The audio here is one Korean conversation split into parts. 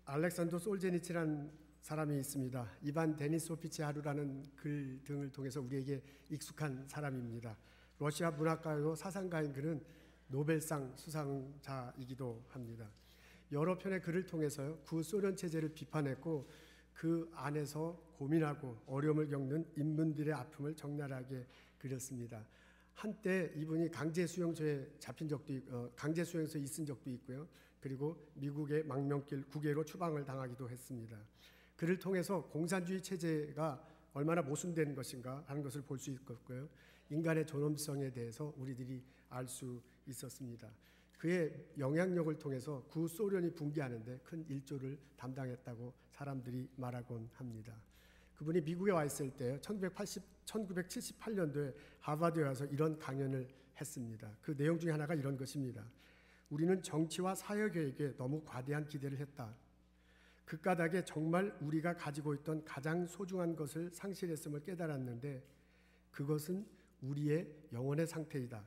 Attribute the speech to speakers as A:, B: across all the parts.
A: 알렉산더 솔제니치라는 사람이 있습니다. 이반 데니소피치 하루라는 글 등을 통해서 우리에게 익숙한 사람입니다. 러시아 문학가요 사상가인 그는 노벨상 수상자이기도 합니다. 여러 편의 글을 통해서 구소련 체제를 비판했고 그 안에서 고민하고 어려움을 겪는 인민들의 아픔을 적나라하게 그렸습니다. 한때 이분이 강제 수용소에 잡힌 적도 강제 수용소에 있은 적도 있고요. 그리고 미국의 망명길 국외로 추방을 당하기도 했습니다. 그를 통해서 공산주의 체제가 얼마나 모순된 것인가 하는 것을 볼 수 있었고요. 인간의 존엄성에 대해서 우리들이 알 수 있었습니다. 그의 영향력을 통해서 구소련이 붕괴하는데 큰 일조를 담당했다고 사람들이 말하곤 합니다. 그분이 미국에 와 있을 때 1978년도에 하버드에 와서 이런 강연을 했습니다. 그 내용 중에 하나가 이런 것입니다. 우리는 정치와 사회계획에 너무 과대한 기대를 했다. 그 까닭에 정말 우리가 가지고 있던 가장 소중한 것을 상실했음을 깨달았는데 그것은 우리의 영혼의 상태이다.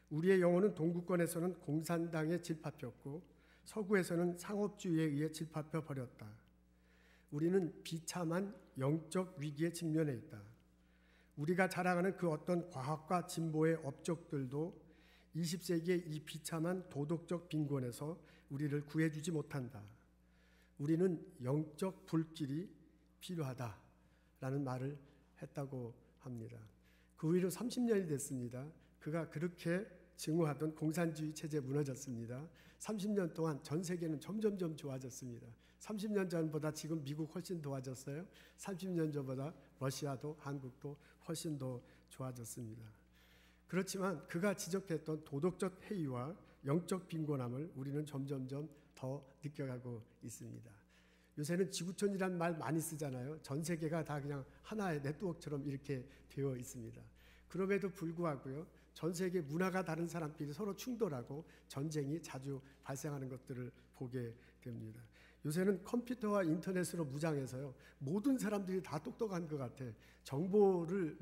A: 우리의 영혼은 동구권에서는 공산당에 짓밟혔고 서구에서는 상업주의에 의해 짓밟혀 버렸다. 우리는 비참한 영적 위기에 직면해 있다. 우리가 자랑하는 그 어떤 과학과 진보의 업적들도 20세기의 이 비참한 도덕적 빈곤에서 우리를 구해주지 못한다. 우리는 영적 불길이 필요하다라는 말을 했다고 합니다. 그 후로 30년이 됐습니다. 그가 그렇게 증오하던 공산주의 체제 무너졌습니다. 30년 동안 전 세계는 점점점 좋아졌습니다. 30년 전보다 지금 미국 훨씬 좋아졌어요. 30년 전보다 러시아도 한국도 훨씬 더 좋아졌습니다. 그렇지만 그가 지적했던 도덕적 해이와 영적 빈곤함을 우리는 점점점 더 느껴가고 있습니다. 요새는 지구촌이라는 말 많이 쓰잖아요. 전 세계가 다 그냥 하나의 네트워크처럼 이렇게 되어 있습니다. 그럼에도 불구하고요, 전 세계 문화가 다른 사람끼리 서로 충돌하고 전쟁이 자주 발생하는 것들을 보게 됩니다. 요새는 컴퓨터와 인터넷으로 무장해서요, 모든 사람들이 다 똑똑한 것 같아. 정보를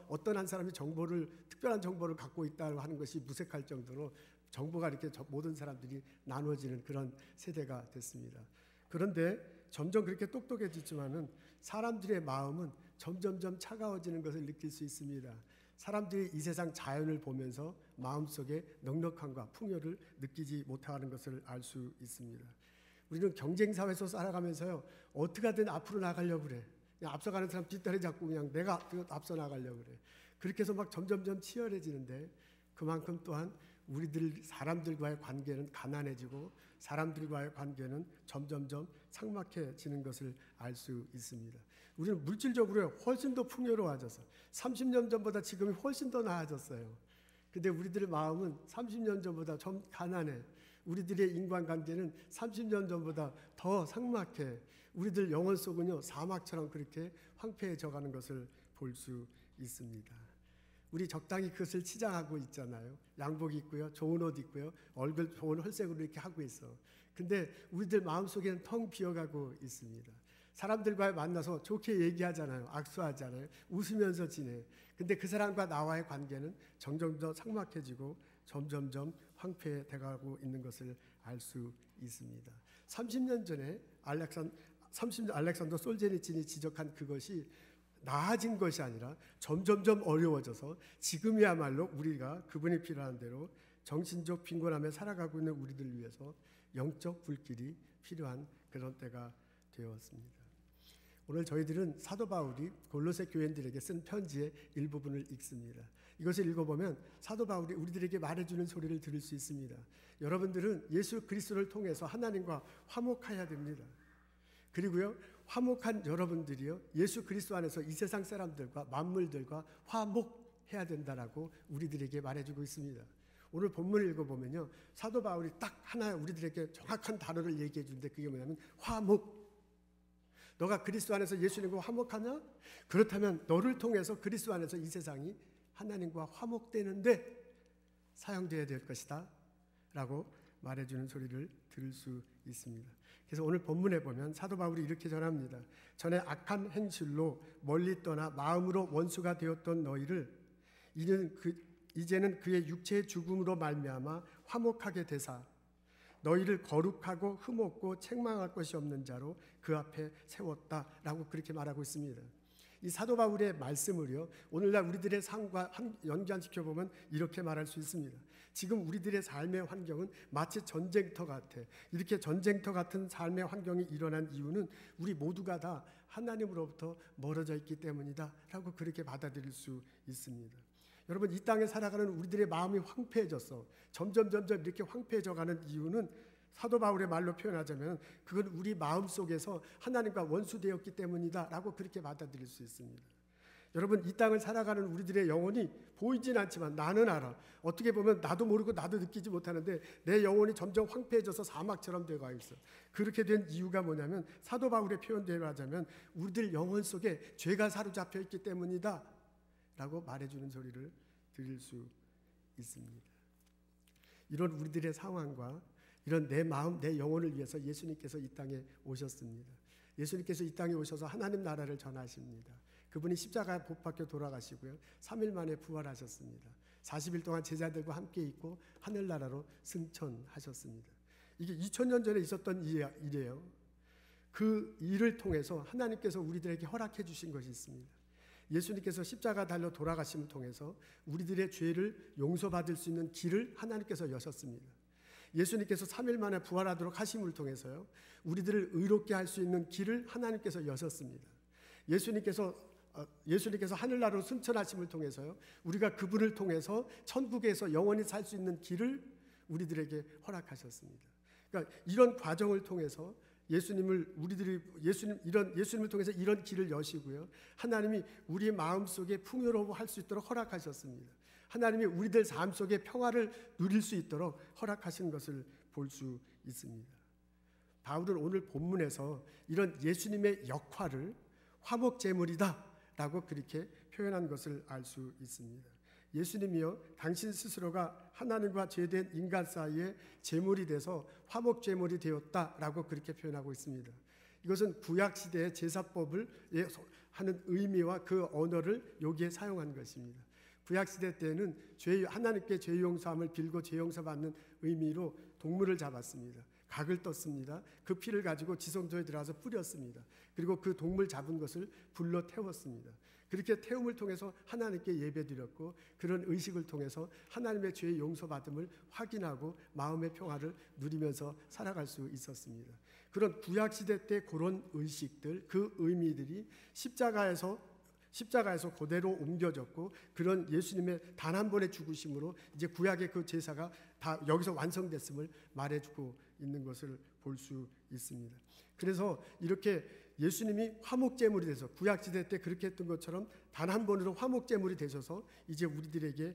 A: 어떤 한 사람이 특별한 정보를 갖고 있다고 하는 것이 무색할 정도로 정보가 이렇게 모든 사람들이 나누어지는 그런 세대가 됐습니다. 그런데 점점 그렇게 똑똑해지지만은 사람들의 마음은 점점점 차가워지는 것을 느낄 수 있습니다. 사람들이 이 세상 자연을 보면서 마음속에 넉넉함과 풍요를 느끼지 못하는 것을 알 수 있습니다. 우리는 경쟁사회에서 살아가면서요, 어떻게 하든 앞으로 나가려고 그래. 그냥 앞서가는 사람 뒷다리 잡고 그냥 내가 앞서 나가려고 그래. 그렇게 해서 막 점점점 치열해지는데 그만큼 또한 사람들과의 관계는 가난해지고 사람들과의 관계는 점점점 삭막해지는 것을 알 수 있습니다. 우리는 물질적으로 훨씬 더 풍요로워져서 30년 전보다 지금이 훨씬 더 나아졌어요. 근데 우리들의 마음은 30년 전보다 좀 가난해. 우리들의 인간관계는 30년 전보다 더 삭막해. 우리들 영혼 속은요, 사막처럼 그렇게 황폐해져 가는 것을 볼 수 있습니다. 우리 적당히 그것을 치장하고 있잖아요. 양복 입고요, 좋은 옷 입고요, 얼굴 좋은 혈색으로 이렇게 하고 있어. 근데 우리들 마음속에는 텅 비어가고 있습니다. 사람들과 만나서 좋게 얘기하잖아요. 악수하잖아요. 웃으면서 지내. 근데 그 사람과 나와의 관계는 점점 더 삭막해지고 점점점 황폐해 가고 있는 것을 알 수 있습니다. 30년 전에 알렉산더 솔제니친이 지적한 그것이 나아진 것이 아니라 점점점 어려워져서 지금이야말로 우리가 그분이 필요한 대로 정신적 빈곤함에 살아가고 있는 우리들을 위해서 영적 불길이 필요한 그런 때가 되었습니다. 오늘 저희들은 사도 바울이 골로새 교인들에게 쓴 편지의 일부분을 읽습니다. 이것을 읽어보면 사도 바울이 우리들에게 말해주는 소리를 들을 수 있습니다. 여러분들은 예수 그리스도를 통해서 하나님과 화목해야 됩니다. 그리고요, 화목한 여러분들이요, 예수 그리스도 안에서 이 세상 사람들과 만물들과 화목해야 된다라고 우리들에게 말해주고 있습니다. 오늘 본문을 읽어보면요, 사도 바울이 딱 하나 우리들에게 정확한 단어를 얘기해 주는데 그게 뭐냐면 화목. 너가 그리스도 안에서 예수님과 화목하냐? 그렇다면 너를 통해서 그리스도 안에서 이 세상이 하나님과 화목되는데 사용되어야 될 것이다 라고 말해주는 소리를 들을 수 있습니다. 그래서 오늘 본문에 보면 사도 바울이 이렇게 전합니다. 전에 악한 행실로 멀리 떠나 마음으로 원수가 되었던 너희를 이제는 그의 육체의 죽음으로 말미암아 화목하게 되사 너희를 거룩하고 흠없고 책망할 것이 없는 자로 그 앞에 세웠다라고 그렇게 말하고 있습니다. 이 사도 바울의 말씀을요, 오늘날 우리들의 삶과 연관시켜 보면 이렇게 말할 수 있습니다. 지금 우리들의 삶의 환경은 마치 전쟁터 같아. 이렇게 전쟁터 같은 삶의 환경이 일어난 이유는 우리 모두가 다 하나님으로부터 멀어져 있기 때문이다라고 그렇게 받아들일 수 있습니다. 여러분, 이 땅에 살아가는 우리들의 마음이 황폐해졌어. 점점 이렇게 황폐해져가는 이유는 사도 바울의 말로 표현하자면 그건 우리 마음 속에서 하나님과 원수되었기 때문이다라고 그렇게 받아들일 수 있습니다. 여러분, 이 땅을 살아가는 우리들의 영혼이 보이진 않지만 나는 알아. 어떻게 보면 나도 모르고 나도 느끼지 못하는데 내 영혼이 점점 황폐해져서 사막처럼 되어가 있어. 그렇게 된 이유가 뭐냐면 사도 바울의 표현대로 하자면 우리들 영혼 속에 죄가 사로잡혀 있기 때문이다 라고 말해주는 소리를 들을 수 있습니다. 이런 우리들의 상황과 이런 내 마음, 내 영혼을 위해서 예수님께서 이 땅에 오셨습니다. 예수님께서 이 땅에 오셔서 하나님 나라를 전하십니다. 그분이 십자가에 못 박혀 돌아가시고요, 3일 만에 부활하셨습니다. 40일 동안 제자들과 함께 있고 하늘나라로 승천하셨습니다. 이게 2000년 전에 있었던 일이에요. 그 일을 통해서 하나님께서 우리들에게 허락해 주신 것이 있습니다. 예수님께서 십자가 달려 돌아가심을 통해서 우리들의 죄를 용서받을 수 있는 길을 하나님께서 여셨습니다. 예수님께서 3일 만에 부활하도록 하심을 통해서요, 우리들을 의롭게 할 수 있는 길을 하나님께서 여셨습니다. 예수님께서 하늘나라로 승천하심을 통해서요, 우리가 그분을 통해서 천국에서 영원히 살 수 있는 길을 우리들에게 허락하셨습니다. 그러니까 이런 과정을 통해서 예수님을 통해서 이런 길을 여시고요, 하나님이 우리 마음 속에 풍요로워 할 수 있도록 허락하셨습니다. 하나님이 우리들 삶 속에 평화를 누릴 수 있도록 허락하신 것을 볼 수 있습니다. 바울은 오늘 본문에서 이런 예수님의 역할을 화목제물이다 라고 그렇게 표현한 것을 알 수 있습니다. 예수님이요, 당신 스스로가 하나님과 죄된 인간 사이에 제물이 돼서 화목제물이 되었다라고 그렇게 표현하고 있습니다. 이것은 구약시대의 제사법을 하는 의미와 그 언어를 여기에 사용한 것입니다. 구약시대 때는 하나님께 죄 용서함을 빌고 죄 용서받는 의미로 동물을 잡았습니다. 각을 떴습니다. 그 피를 가지고 지성소에 들어가서 뿌렸습니다. 그리고 그 동물 잡은 것을 불로 태웠습니다. 그렇게 태움을 통해서 하나님께 예배드렸고, 그런 의식을 통해서 하나님의 죄의 용서받음을 확인하고 마음의 평화를 누리면서 살아갈 수 있었습니다. 그런 구약시대 때 그런 의식들, 그 의미들이 십자가에서 그대로 옮겨졌고, 그런 예수님의 단 한 번의 죽으심으로 이제 구약의 그 제사가 다 여기서 완성됐음을 말해주고 있는 것을 볼 수 있습니다. 그래서 이렇게 예수님이 화목제물이 돼서 구약시대 때 그렇게 했던 것처럼 단 한 번으로 화목제물이 되셔서 이제 우리들에게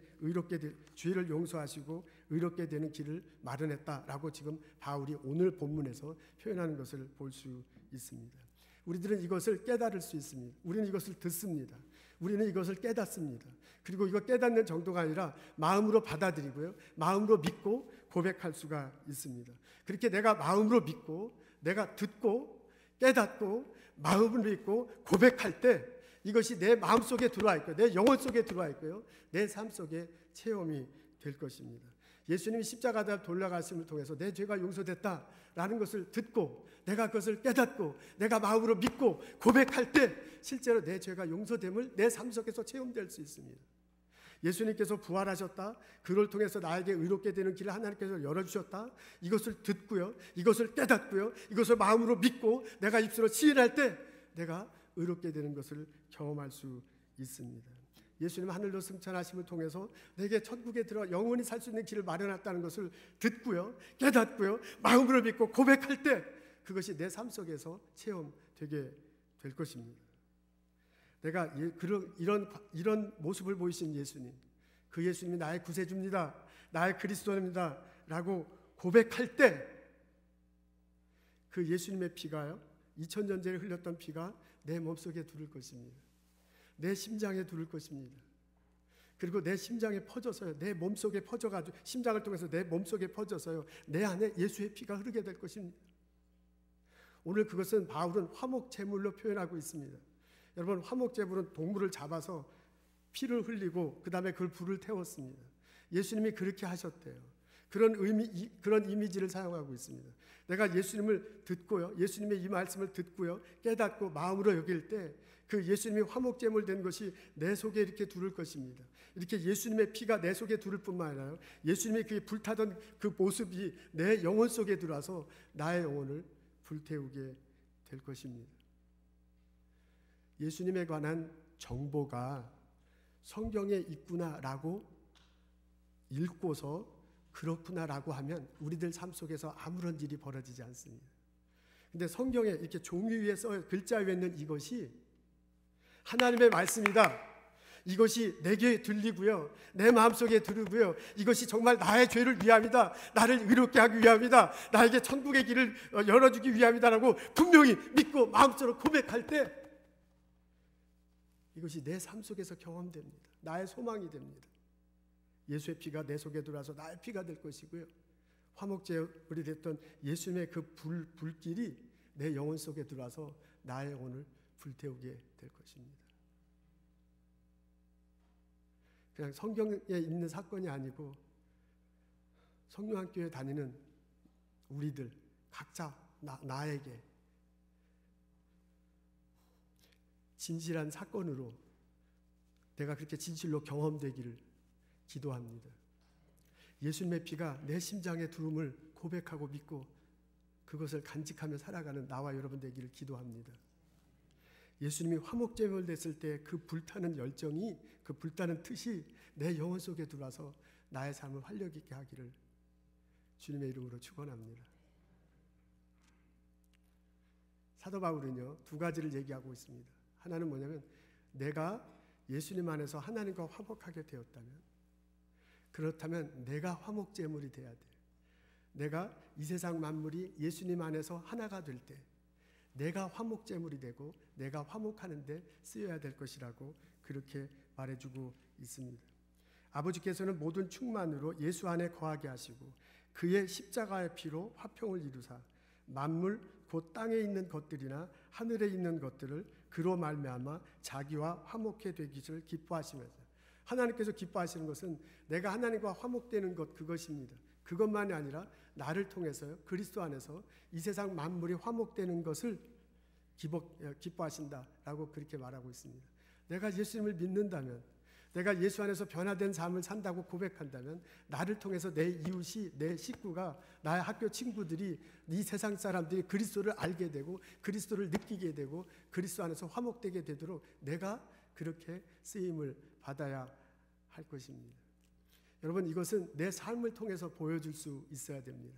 A: 죄를 용서하시고 의롭게 되는 길을 마련했다라고 지금 바울이 오늘 본문에서 표현하는 것을 볼 수 있습니다. 우리들은 이것을 깨달을 수 있습니다. 우리는 이것을 듣습니다. 우리는 이것을 깨닫습니다. 그리고 이거 깨닫는 정도가 아니라 마음으로 받아들이고요, 마음으로 믿고 고백할 수가 있습니다. 그렇게 내가 마음으로 믿고, 내가 듣고, 깨닫고, 마음을 믿고 고백할 때 이것이 내 마음속에 들어와 있고요, 내 영혼 속에 들어와 있고요, 내 삶 속에 체험이 될 것입니다. 예수님이 십자가에 돌아가심을 통해서 내 죄가 용서됐다라는 것을 듣고, 내가 그것을 깨닫고, 내가 마음으로 믿고 고백할 때 실제로 내 죄가 용서됨을 내 삶 속에서 체험될 수 있습니다. 예수님께서 부활하셨다, 그를 통해서 나에게 의롭게 되는 길을 하나님께서 열어주셨다, 이것을 듣고요, 이것을 깨닫고요, 이것을 마음으로 믿고 내가 입술로 시인할 때 내가 의롭게 되는 것을 경험할 수 있습니다. 예수님 하늘로 승천하심을 통해서 내게 천국에 들어 영원히 살 수 있는 길을 마련했다는 것을 듣고요, 깨닫고요, 마음으로 믿고 고백할 때 그것이 내 삶 속에서 체험되게 될 것입니다. 내가 이런 모습을 보이신 예수님, 그 예수님이 나의 구세주입니다, 나의 그리스도입니다 라고 고백할 때 그 예수님의 피가요, 2000년 전에 흘렸던 피가 내 몸속에 두를 것입니다. 내 심장에 두를 것입니다. 그리고 내 심장에 퍼져서요, 내 몸속에 퍼져가지고 심장을 통해서 내 몸속에 퍼져서요, 내 안에 예수의 피가 흐르게 될 것입니다. 오늘 그것은 바울은 화목제물로 표현하고 있습니다. 여러분, 화목제물은 동물을 잡아서 피를 흘리고 그 다음에 그걸 불을 태웠습니다. 예수님이 그렇게 하셨대요. 그런 이미지를 사용하고 있습니다. 내가 예수님을 듣고요, 예수님의 이 말씀을 듣고요, 깨닫고 마음으로 여길 때 그 예수님이 화목제물 된 것이 내 속에 이렇게 두를 것입니다. 이렇게 예수님의 피가 내 속에 두를 뿐만 아니라 예수님이 그 불타던 그 모습이 내 영혼 속에 들어와서 나의 영혼을 불태우게 될 것입니다. 예수님에 관한 정보가 성경에 있구나라고 읽고서 그렇구나라고 하면 우리들 삶 속에서 아무런 일이 벌어지지 않습니다. 근데 성경에 이렇게 종이 위에 글자 위에 있는 이것이 하나님의 말씀이다. 이것이 내게 들리고요, 내 마음속에 들으고요, 이것이 정말 나의 죄를 위함이다, 나를 의롭게 하기 위함이다, 나에게 천국의 길을 열어주기 위함이다라고 분명히 믿고 마음속으로 고백할 때 이것이 내 삶 속에서 경험됩니다. 나의 소망이 됩니다. 예수의 피가 내 속에 들어와서 나의 피가 될 것이고요, 화목제물이 됐던 예수님의 그 불길이 내 영혼 속에 들어와서 나의 영혼을 불태우게 될 것입니다. 그냥 성경에 있는 사건이 아니고 성령학교에 다니는 우리들 각자 나에게 진실한 사건으로 내가 그렇게 진실로 경험되기를 기도합니다. 예수님의 피가 내 심장에 두름을 고백하고 믿고 그것을 간직하며 살아가는 나와 여러분 되기를 기도합니다. 예수님이 화목제물 됐을 때 그 불타는 열정이, 그 불타는 뜻이 내 영혼 속에 들어와서 나의 삶을 활력 있게 하기를 주님의 이름으로 축원합니다. 사도 바울은요, 두 가지를 얘기하고 있습니다. 하나는 뭐냐면 내가 예수님 안에서 하나님과 화목하게 되었다면, 그렇다면 내가 화목제물이 돼야 돼. 내가 이 세상 만물이 예수님 안에서 하나가 될 때 내가 화목제물이 되고 내가 화목하는 데 쓰여야 될 것이라고 그렇게 말해주고 있습니다. 아버지께서는 모든 충만으로 예수 안에 거하게 하시고 그의 십자가의 피로 화평을 이루사 만물 곧 땅에 있는 것들이나 하늘에 있는 것들을 그로 말미암아 자기와 화목해 되기를 기뻐하시면서, 하나님께서 기뻐하시는 것은 내가 하나님과 화목되는 것, 그것입니다. 그것만이 아니라 나를 통해서요, 그리스도 안에서 이 세상 만물이 화목되는 것을 기뻐하신다라고 그렇게 말하고 있습니다. 내가 예수님을 믿는다면, 내가 예수 안에서 변화된 삶을 산다고 고백한다면 나를 통해서 내 이웃이, 내 식구가, 나의 학교 친구들이, 이 세상 사람들이 그리스도를 알게 되고 그리스도를 느끼게 되고 그리스도 안에서 화목되게 되도록 내가 그렇게 쓰임을 받아야 할 것입니다. 여러분, 이것은 내 삶을 통해서 보여줄 수 있어야 됩니다.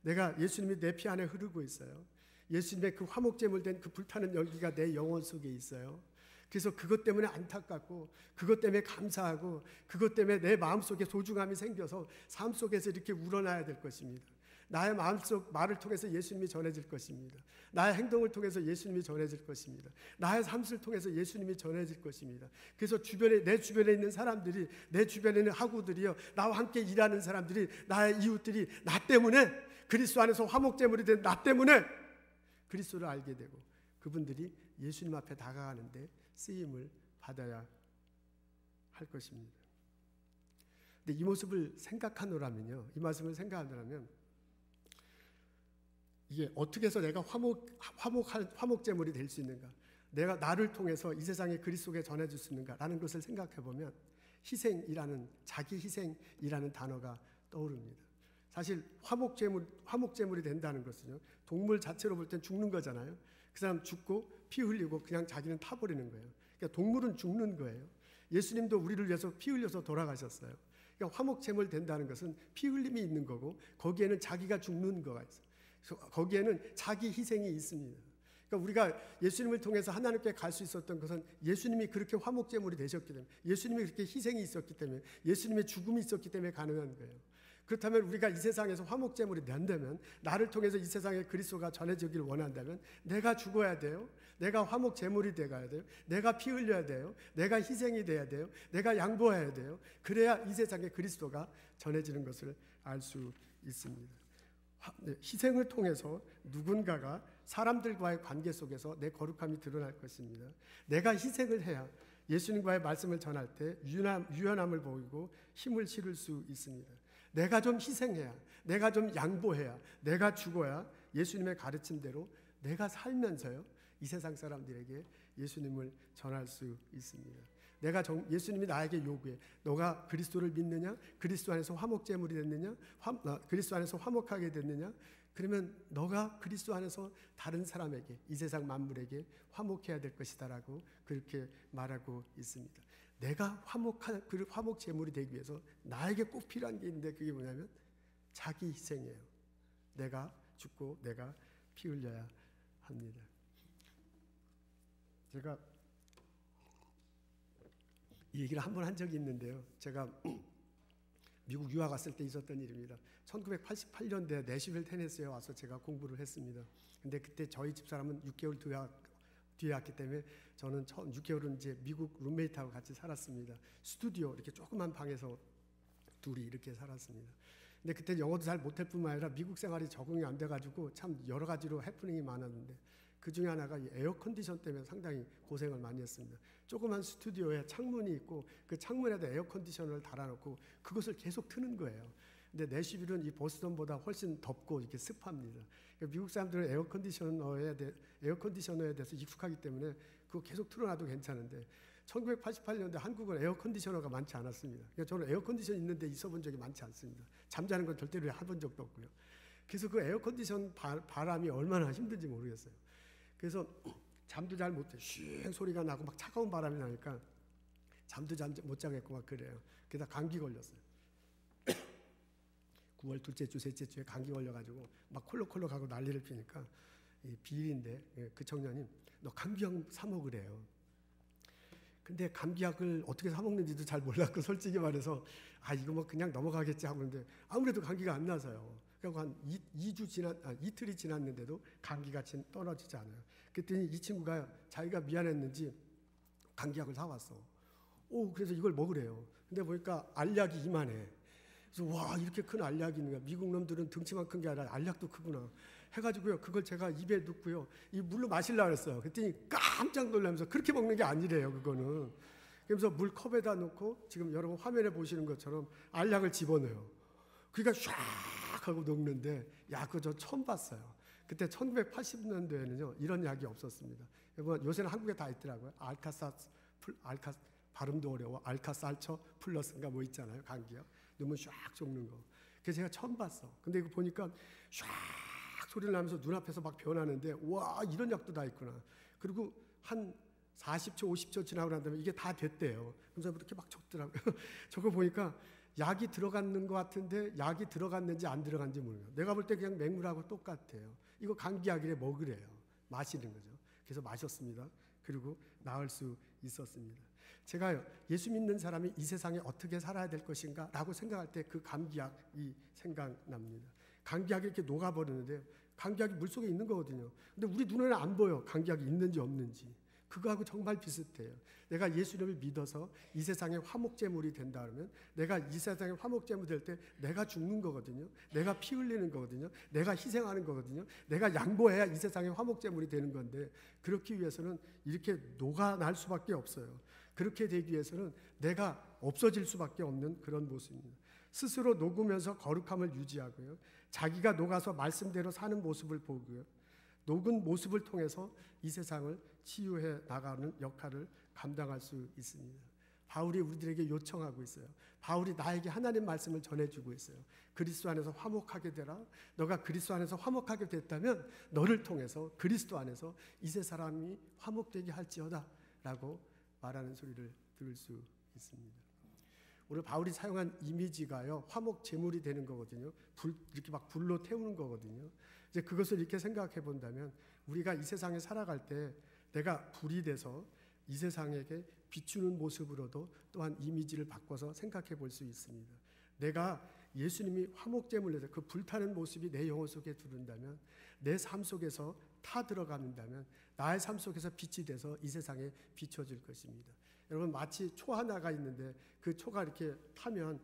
A: 내가 예수님이 내 피 안에 흐르고 있어요. 예수님의 그 화목제물 된 그 불타는 열기가 내 영혼 속에 있어요. 그래서 그것 때문에 안타깝고 그것 때문에 감사하고 그것 때문에 내 마음속에 소중함이 생겨서 삶 속에서 이렇게 우러나야 될 것입니다. 나의 마음속 말을 통해서 예수님이 전해질 것입니다. 나의 행동을 통해서 예수님이 전해질 것입니다. 나의 삶을 통해서 예수님이 전해질 것입니다. 그래서 내 주변에 있는 사람들이, 내 주변에 있는 학우들이요, 나와 함께 일하는 사람들이, 나의 이웃들이 나 때문에, 그리스도 안에서 화목제물이 된 나 때문에 그리스도를 알게 되고 그분들이 예수님 앞에 다가가는데 쓰임을 받아야 할 것입니다. 근데 이 모습을 생각하노라면요, 이 말씀을 생각하노라면 이게 어떻게 해서 내가 화목제물이 될 수 있는가, 내가 나를 통해서 이 세상에 그리스도에 전해줄 수 있는가라는 것을 생각해 보면 희생이라는, 자기 희생이라는 단어가 떠오릅니다. 사실 화목제물이 된다는 것은요, 동물 자체로 볼 땐 죽는 거잖아요. 그 사람 죽고 피 흘리고 그냥 자기는 타버리는 거예요. 그러니까 동물은 죽는 거예요. 예수님도 우리를 위해서 피 흘려서 돌아가셨어요. 그러니까 화목제물 된다는 것은 피 흘림이 있는 거고 거기에는 자기가 죽는 거가 있어요. 거기에는 자기 희생이 있습니다. 그러니까 우리가 예수님을 통해서 하나님께 갈 수 있었던 것은 예수님이 그렇게 화목제물이 되셨기 때문에, 예수님이 그렇게 희생이 있었기 때문에, 예수님의 죽음이 있었기 때문에 가능한 거예요. 그렇다면 우리가 이 세상에서 화목제물이 된다면, 나를 통해서 이 세상에 그리스도가 전해지기를 원한다면 내가 죽어야 돼요. 내가 화목제물이 돼가야 돼요. 내가 피 흘려야 돼요. 내가 희생이 돼야 돼요. 내가 양보해야 돼요. 그래야 이 세상에 그리스도가 전해지는 것을 알 수 있습니다. 희생을 통해서 누군가가 사람들과의 관계 속에서 내 거룩함이 드러날 것입니다. 내가 희생을 해야 예수님과의 말씀을 전할 때 유연함을 보이고 힘을 실을 수 있습니다. 내가 좀 희생해야, 내가 좀 양보해야, 내가 죽어야 예수님의 가르침대로 내가 살면서요 이 세상 사람들에게 예수님을 전할 수 있습니다. 예수님이 나에게 요구해. 너가 그리스도를 믿느냐? 그리스도 안에서 화목제물이 됐느냐? 그리스도 안에서 화목하게 됐느냐? 그러면 너가 그리스도 안에서 다른 사람에게, 이 세상 만물에게 화목해야 될 것이다라고 그렇게 말하고 있습니다. 내가 화목 제물이 되기 위해서 나에게 꼭 필요한 게 있는데 그게 뭐냐면 자기 희생이에요. 내가 죽고 내가 피 흘려야 합니다. 제가 이 얘기를 한 번 한 적이 있는데요. 제가 미국 유학 왔을 때 있었던 일입니다. 1988년대 내시빌 테네시에 와서 제가 공부를 했습니다. 근데 그때 저희 집사람은 6개월 뒤에 왔기 때문에 저는 처음 6개월은 이제 미국 룸메이트하고 같이 살았습니다. 스튜디오 이렇게 조그만 방에서 둘이 이렇게 살았습니다. 근데 그때 영어도 잘 못할 뿐만 아니라 미국 생활이 적응이 안 돼가지고 참 여러 가지로 해프닝이 많았는데 그 중에 하나가 이 에어 컨디션 때문에 상당히 고생을 많이 했습니다. 조그만 스튜디오에 창문이 있고 그 창문에다 에어 컨디셔너를 달아놓고 그것을 계속 트는 거예요. 근데 내시빌은 이 보스턴보다 훨씬 덥고 이렇게 습합니다. 그러니까 미국 사람들은 에어 컨디셔너에 대해서 익숙하기 때문에 그거 계속 틀어놔도 괜찮은데 1988년대 한국은 에어 컨디셔너가 많지 않았습니다. 그러니까 저는 에어 컨디션 있는데 있어본 적이 많지 않습니다. 잠자는 건 절대로 해본 적도 없고요. 그래서 그 에어 컨디션 바람이 얼마나 힘든지 모르겠어요. 그래서 잠도 잘 못 자. 쉥 소리가 나고 막 차가운 바람이 나니까 잠도 못 자겠고 막 그래요. 게다가 감기 걸렸어요. 9월 둘째 주, 셋째 주에 감기 걸려가지고 막 콜록콜록하고 난리를 피니까 이 비일인데 그 청년이 너 감기약 사 먹으래요. 근데 감기약을 어떻게 사 먹는지도 잘 몰랐고 솔직히 말해서 이거 뭐 그냥 넘어가겠지 하고 있는데 아무래도 감기가 안 나서요. 그리고 한 이틀이 지났는데도 감기가 떨어지지 않아요. 그랬더니 이 친구가 자기가 미안했는지 감기약을 사왔어. 그래서 이걸 먹으래요. 근데 보니까 알약이 이만해. 그래서 와 이렇게 큰 알약이 있는 거야. 미국 놈들은 덩치만 큰 게 아니라 알약도 크구나 해가지고요. 그걸 제가 입에 넣고요. 이 물로 마시려고 했어요. 그랬더니 깜짝 놀라면서 그렇게 먹는 게 아니래요. 그거는. 그래서 물 컵에다 넣고 지금 여러분 화면에 보시는 것처럼 알약을 집어넣어요. 그러니까 샥 하고 녹는데 그거 저 처음 봤어요. 그때 1980년대에는요 이런 약이 없었습니다. 여러분 요새는 한국에 다 있더라고요. 발음도 어려워. 알카살처 플러스인가 뭐 있잖아요. 감기약. 넣으면 샥 녹는 거. 그래서 제가 처음 봤어. 근데 이거 보니까 샥 소리를 나면서 눈앞에서 막 변하는데 와 이런 약도 다 있구나. 그리고 한 40초 50초 지나고 난 다음에 이게 다 됐대요. 그래서 이렇게 막 적더라고요. 저거 보니까 약이 들어갔는 것 같은데 약이 들어갔는지 안 들어갔는지 모르겠어요. 내가 볼 때 그냥 맹물하고 똑같아요. 이거 감기약이래 먹으래요. 마시는 거죠. 그래서 마셨습니다. 그리고 나을 수 있었습니다. 제가 예수 믿는 사람이 이 세상에 어떻게 살아야 될 것인가 라고 생각할 때 그 감기약이 생각납니다. 감기약이 이렇게 녹아버리는데 감기약이 물속에 있는 거거든요. 근데 우리 눈에는 안 보여. 감기약이 있는지 없는지. 그거하고 정말 비슷해요. 내가 예수님을 믿어서 이 세상의 화목제물이 된다 그러면 내가 이 세상의 화목제물 될 때 내가 죽는 거거든요. 내가 피 흘리는 거거든요. 내가 희생하는 거거든요. 내가 양보해야 이 세상의 화목제물이 되는 건데 그렇기 위해서는 이렇게 녹아날 수밖에 없어요. 그렇게 되기 위해서는 내가 없어질 수밖에 없는 그런 모습입니다. 스스로 녹으면서 거룩함을 유지하고요. 자기가 녹아서 말씀대로 사는 모습을 보고요. 녹은 모습을 통해서 이 세상을 치유해 나가는 역할을 감당할 수 있습니다. 바울이 우리들에게 요청하고 있어요. 바울이 나에게 하나님 말씀을 전해주고 있어요. 그리스도 안에서 화목하게 되라. 너가 그리스도 안에서 화목하게 됐다면 너를 통해서 그리스도 안에서 이세 사람이 화목되게 할지어다 라고 말하는 소리를 들을 수 있습니다. 오늘 바울이 사용한 이미지가요, 화목 제물이 되는 거거든요. 이렇게 막 불로 태우는 거거든요. 이제 그것을 이렇게 생각해 본다면 우리가 이 세상에 살아갈 때 내가 불이 돼서 이 세상에게 비추는 모습으로도 또한 이미지를 바꿔서 생각해 볼 수 있습니다. 내가 예수님이 화목 제물로 그 불타는 모습이 내 영혼 속에 들어온다면 내 삶 속에서 타 들어간다면 나의 삶 속에서 빛이 돼서 이 세상에 비춰질 것입니다. 여러분 마치 초 하나가 있는데 그 초가 이렇게 타면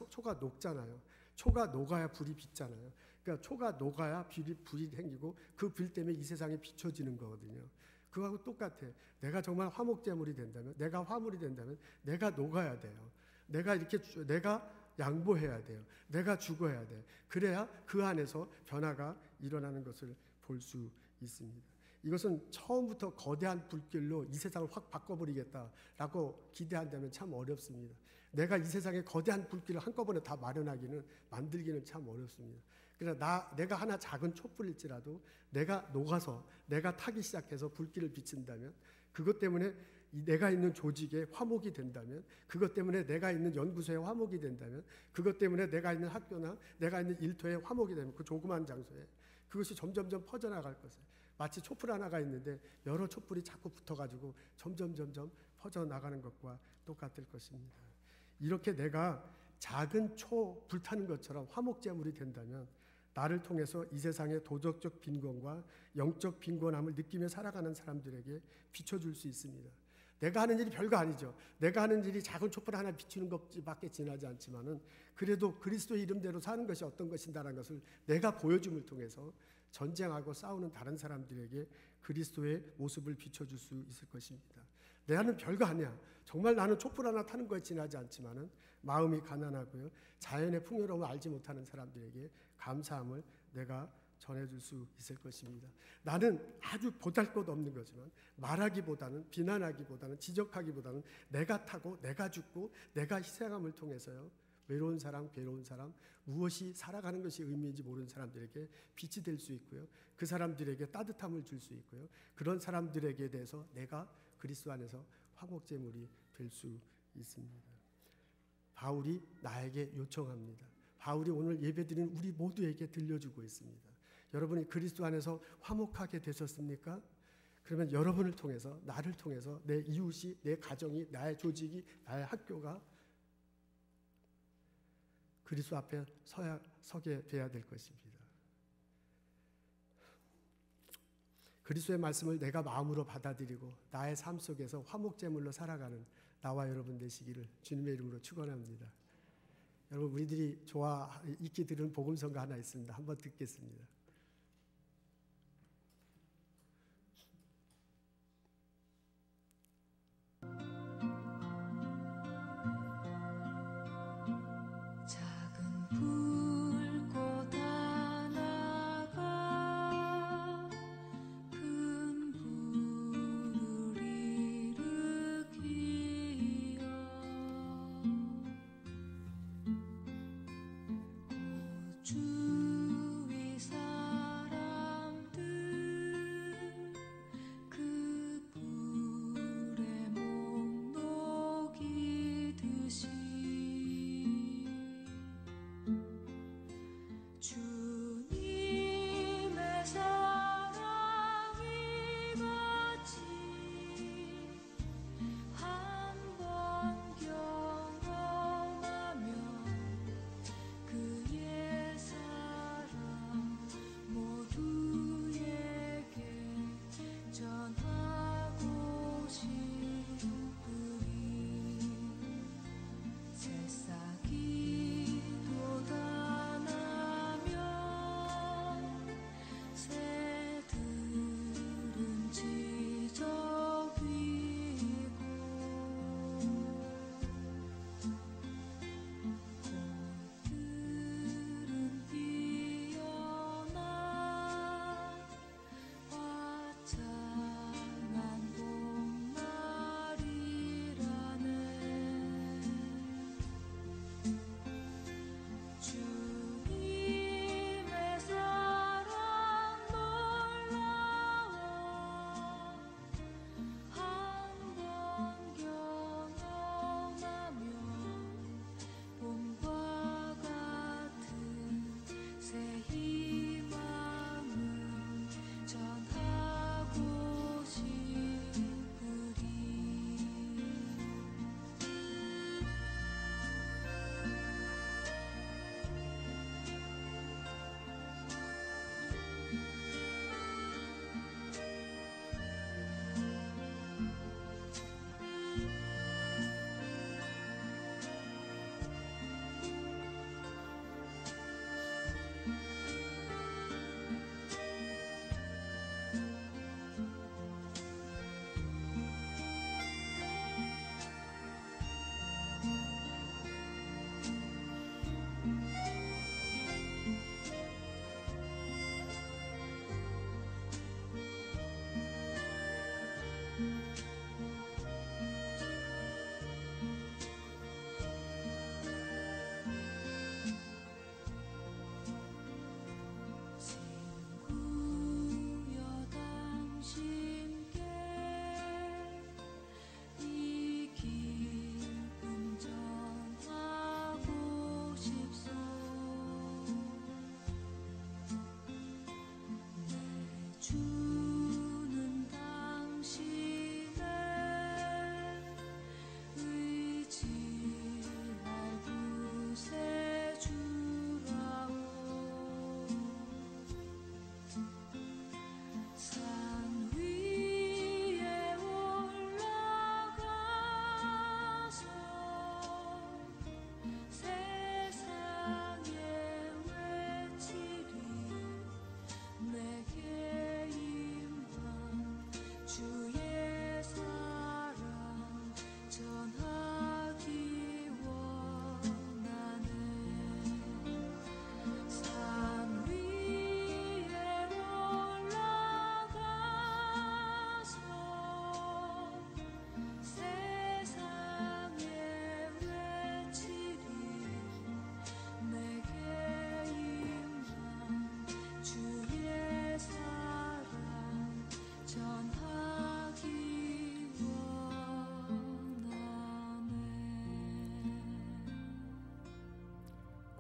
A: 초가 녹잖아요. 초가 녹아야 불이 빛잖아요. 그러니까 초가 녹아야 불이 생기고 그 불 때문에 이 세상에 비춰지는 거거든요. 그거하고 똑같아. 내가 정말 화목제물이 된다면, 내가 화물이 된다면 내가 녹아야 돼요. 내가 양보해야 돼요. 내가 죽어야 돼. 그래야 그 안에서 변화가 일어나는 것을 볼 수 있습니다. 이것은 처음부터 거대한 불길로 이 세상을 확 바꿔버리겠다라고 기대한다면 참 어렵습니다. 내가 이 세상에 거대한 불길을 한꺼번에 다 만들기는 참 어렵습니다. 그러나 내가 하나 작은 촛불일지라도 내가 녹아서 내가 타기 시작해서 불길을 비친다면, 그것 때문에 내가 있는 조직에 화목이 된다면, 그것 때문에 내가 있는 연구소에 화목이 된다면, 그것 때문에 내가 있는 학교나 내가 있는 일터에 화목이 되면, 그 조그만 장소에 그것이 점점점 퍼져나갈 것을, 마치 촛불 하나가 있는데 여러 촛불이 자꾸 붙어가지고 점점 퍼져나가는 것과 똑같을 것입니다. 이렇게 내가 작은 초 불타는 것처럼 화목제물이 된다면 나를 통해서 이 세상의 도덕적 빈곤과 영적 빈곤함을 느끼며 살아가는 사람들에게 비춰줄 수 있습니다. 내가 하는 일이 별거 아니죠. 내가 하는 일이 작은 촛불 하나 비추는 것밖에 지나지 않지만은, 그래도 그리스도의 이름대로 사는 것이 어떤 것인다라는 것을 내가 보여줌을 통해서 전쟁하고 싸우는 다른 사람들에게 그리스도의 모습을 비춰줄 수 있을 것입니다. 나는 별거 아니야. 정말 나는 촛불 하나 타는 것에 지나지 않지만은 마음이 가난하고요, 자연의 풍요로움을 알지 못하는 사람들에게 감사함을 내가 전해줄 수 있을 것입니다. 나는 아주 보잘것없는 거지만 말하기보다는, 비난하기보다는, 지적하기보다는 내가 타고 내가 죽고 내가 희생함을 통해서요, 외로운 사람, 괴로운 사람, 무엇이 살아가는 것이 의미인지 모르는 사람들에게 빛이 될 수 있고요, 그 사람들에게 따뜻함을 줄 수 있고요, 그런 사람들에게 대해서 내가 그리스도 안에서 화목제물이 될 수 있습니다. 바울이 나에게 요청합니다. 바울이 오늘 예배드리는 우리 모두에게 들려주고 있습니다. 여러분이 그리스도 안에서 화목하게 되셨습니까? 그러면 여러분을 통해서, 나를 통해서 내 이웃이, 내 가정이, 나의 조직이, 나의 학교가 그리스도 앞에 서게 돼야 될 것입니다. 그리스도의 말씀을 내가 마음으로 받아들이고 나의 삶 속에서 화목제물로 살아가는 나와 여러분 되시기를 주님의 이름으로 축원합니다. 여러분, 우리들이 익히 들은 복음성가 하나 있습니다. 한번 듣겠습니다.
B: 주 위사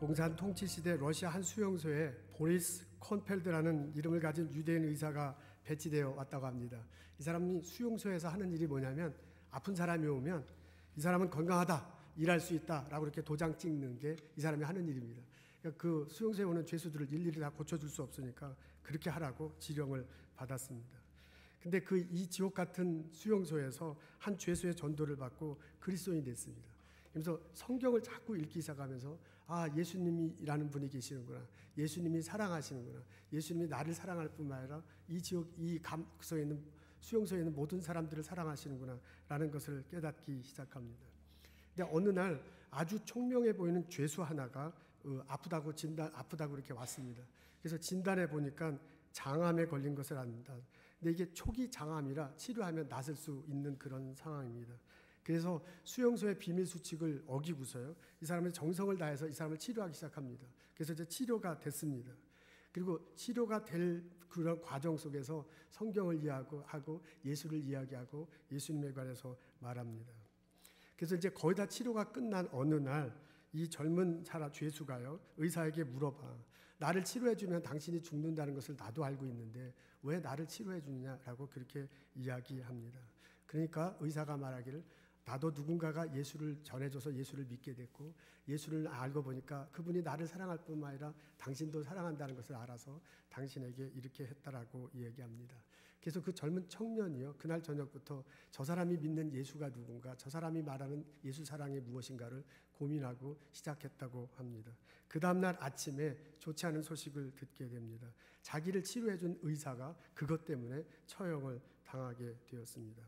A: 공산 통치 시대 러시아 한 수용소에 보리스 콘펠드라는 이름을 가진 유대인 의사가 배치되어 왔다고 합니다. 이 사람이 수용소에서 하는 일이 뭐냐면 아픈 사람이 오면 이 사람은 건강하다, 일할 수 있다라고 이렇게 도장 찍는 게 이 사람이 하는 일입니다. 그러니까 그 수용소에 오는 죄수들을 일일이 다 고쳐줄 수 없으니까 그렇게 하라고 지령을 받았습니다. 근데 그 이 지옥 같은 수용소에서 한 죄수의 전도를 받고 그리스도인이 됐습니다. 그래서 성경을 자꾸 읽기 시작하면서 아, 예수님이라는 분이 계시는구나, 예수님이 사랑하시는구나, 예수님이 나를 사랑할 뿐만 아니라 이 지옥, 이 감옥소에 있는 수용소에 있는 모든 사람들을 사랑하시는구나라는 것을 깨닫기 시작합니다. 근데 어느 날 아주 총명해 보이는 죄수 하나가 아프다고 이렇게 왔습니다. 그래서 진단해 보니까 장암에 걸린 것을 안다. 근데 이게 초기 장암이라 치료하면 낫을 수 있는 그런 상황입니다. 그래서 수용소의 비밀 수칙을 어기고서요, 이 사람의 정성을 다해서 이 사람을 치료하기 시작합니다. 그래서 이제 치료가 됐습니다. 그리고 치료가 될 그런 과정 속에서 성경을 이해하고 예수를 이야기하고 예수님에 관해서 말합니다. 그래서 이제 거의 다 치료가 끝난 어느 날 이 젊은 죄수가요, 의사에게 물어봐. 나를 치료해주면 당신이 죽는다는 것을 나도 알고 있는데 왜 나를 치료해주느냐라고 그렇게 이야기합니다. 그러니까 의사가 말하기를 나도 누군가가 예수를 전해줘서 예수를 믿게 됐고 예수를 알고 보니까 그분이 나를 사랑할 뿐만 아니라 당신도 사랑한다는 것을 알아서 당신에게 이렇게 했다라고 얘기합니다. 그래서 그 젊은 청년이요, 그날 저녁부터 저 사람이 믿는 예수가 누군가, 저 사람이 말하는 예수 사랑이 무엇인가를 고민하고 시작했다고 합니다. 그 다음날 아침에 좋지 않은 소식을 듣게 됩니다. 자기를 치료해준 의사가 그것 때문에 처형을 당하게 되었습니다.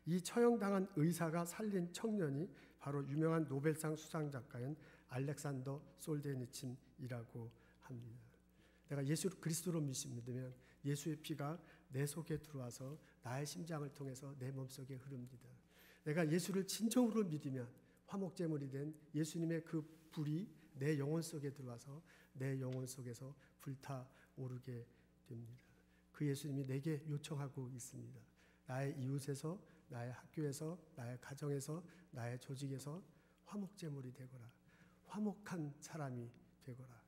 A: 이 처형당한 의사가 살린 청년이 바로 유명한 노벨상 수상작가인 알렉산더 솔제니친이라고 합니다. 내가 예수 그리스도로 믿으면 예수의 피가 내 속에 들어와서 나의 심장을 통해서 내 몸속에 흐릅니다. 내가 예수를 진정으로 믿으면 화목제물이 된 예수님의 그 불이 내 영혼 속에 들어와서 내 영혼 속에서 불타오르게 됩니다. 그 예수님이 내게 요청하고 있습니다. 나의 이웃에서, 나의 학교에서, 나의 가정에서, 나의 조직에서 화목제물이 되거라. 화목한 사람이 되거라.